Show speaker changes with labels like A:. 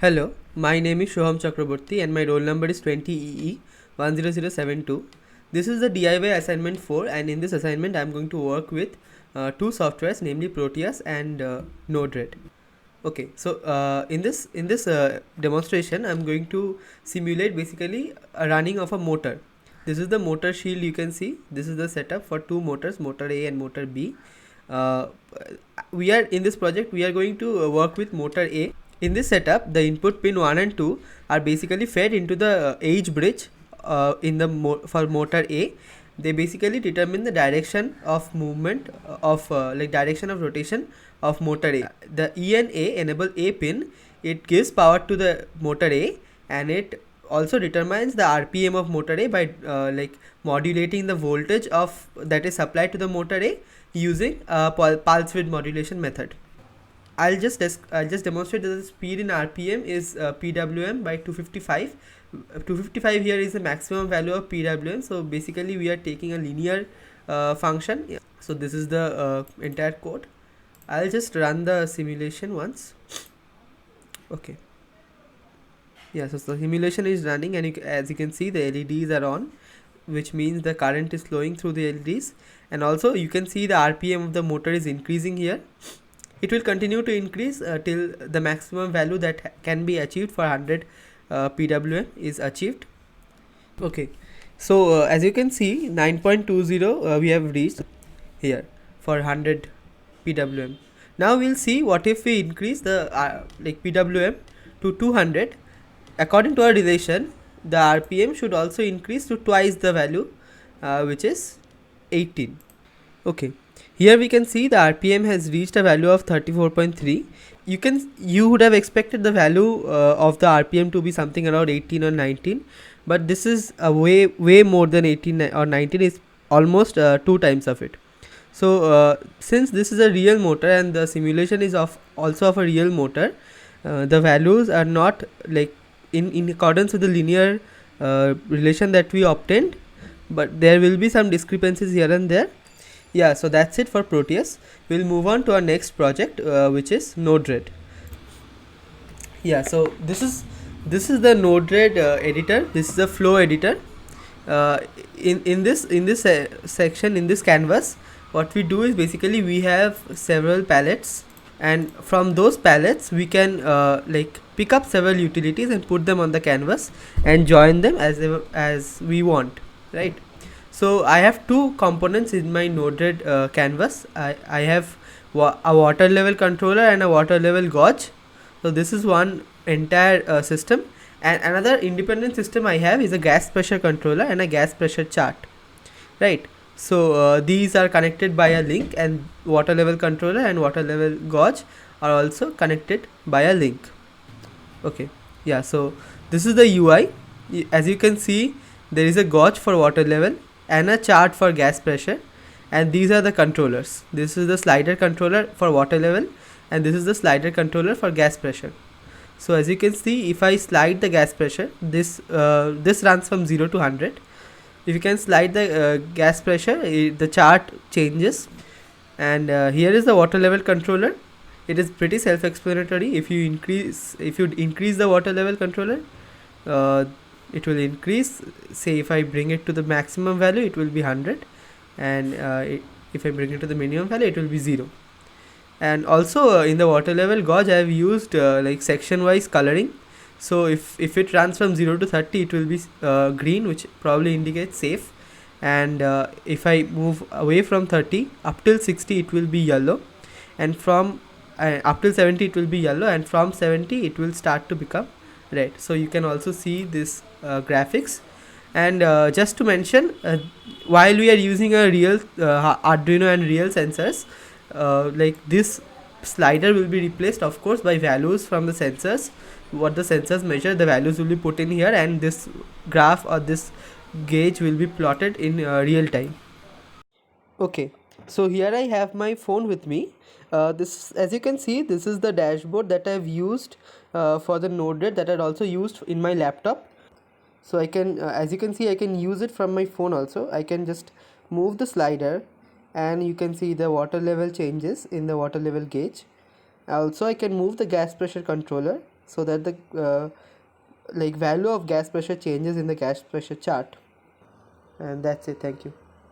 A: Hello, my name is Shoham Chakraborty and my roll number is 20EE10072. This is the DIY assignment 4, and in this assignment I am going to work with two softwares, namely Proteus and Node-RED. Okay, so in this demonstration I am going to simulate basically a running of a motor. This is the motor shield you can see. This is the setup for two motors, motor A and motor B. We are in this project we are going to work with motor A. In this setup, the input pin 1 and 2 are basically fed into the H bridge for motor A. They basically determine the direction of movement of direction of rotation of motor A. The E and A enable A pin. It gives power to the motor A, and it also determines the RPM of motor A by modulating the voltage of that is supplied to the motor A using pulse width modulation method. I'll just demonstrate that the speed in RPM is PWM by 255. 255 here is the maximum value of PWM. So basically we are taking a linear function. Yeah. So this is the entire code. I'll just run the simulation once. Okay. Yeah, so the simulation is running, and as you can see, the LEDs are on, which means the current is flowing through the LEDs, and also you can see the RPM of the motor is increasing here. It will continue to increase till the maximum value that can be achieved for 100 PWM is achieved. Okay, so as you can see, 9.20 we have reached here for 100 PWM. Now we'll see what if we increase the PWM to 200. According to our relation, the RPM should also increase to twice the value, which is 18. Okay, here we can see the RPM has reached a value of 34.3. You would have expected the value of the RPM to be something around 18 or 19, but this is way more than 18 or 19. Is almost 2 times of it. So since this is a real motor and the simulation is also of a real motor, the values are not like in accordance with the linear relation that we obtained, but there will be some discrepancies here and there. Yeah, so that's it for Proteus. We'll move on to our next project, which is Node-RED. Yeah, so this is the Node-RED editor. This is the flow editor. In this section, in this canvas, what we do is basically we have several palettes, and from those palettes we can pick up several utilities and put them on the canvas and join them as we want, right? So I have two components in my Node-RED canvas. I have a water level controller and a water level gauge. So this is one entire system, and another independent system I have is a gas pressure controller and a gas pressure chart, right? So these are connected by a link, and water level controller and water level gauge are also connected by a link. Okay, yeah, so this is the UI. As you can see, there is a gauge for water level and a chart for gas pressure, and these are the controllers. This is the slider controller for water level, and this is the slider controller for gas pressure. So as you can see, if I slide the gas pressure, this runs from 0 to 100. If you can slide the gas pressure, the chart changes. And here is the water level controller. It is pretty self-explanatory. If you increase the water level controller, it will increase. Say if I bring it to the maximum value, it will be 100, and if I bring it to the minimum value, it will be 0. And also in the water level gauge, I have used section wise coloring. So if it runs from 0 to 30, it will be green, which probably indicates safe, and if I move away from 30 up till 60, it will be yellow, and from up till 70 it will be yellow, and from 70 it will start to become red. So you can also see this graphics. And just to mention, while we are using a real Arduino and real sensors, this slider will be replaced, of course, by values from the sensors. What the sensors measure, the values will be put in here, and this graph or this gauge will be plotted in real time. Okay, so here I have my phone with me. This, as you can see, this is the dashboard that I've used for the Node-RED, that I'd also used in my laptop. So I can, as you can see, I can use it from my phone also. I can just move the slider, and you can see the water level changes in the water level gauge. Also, I can move the gas pressure controller, so that the like value of gas pressure changes in the gas pressure chart. And that's it. Thank you.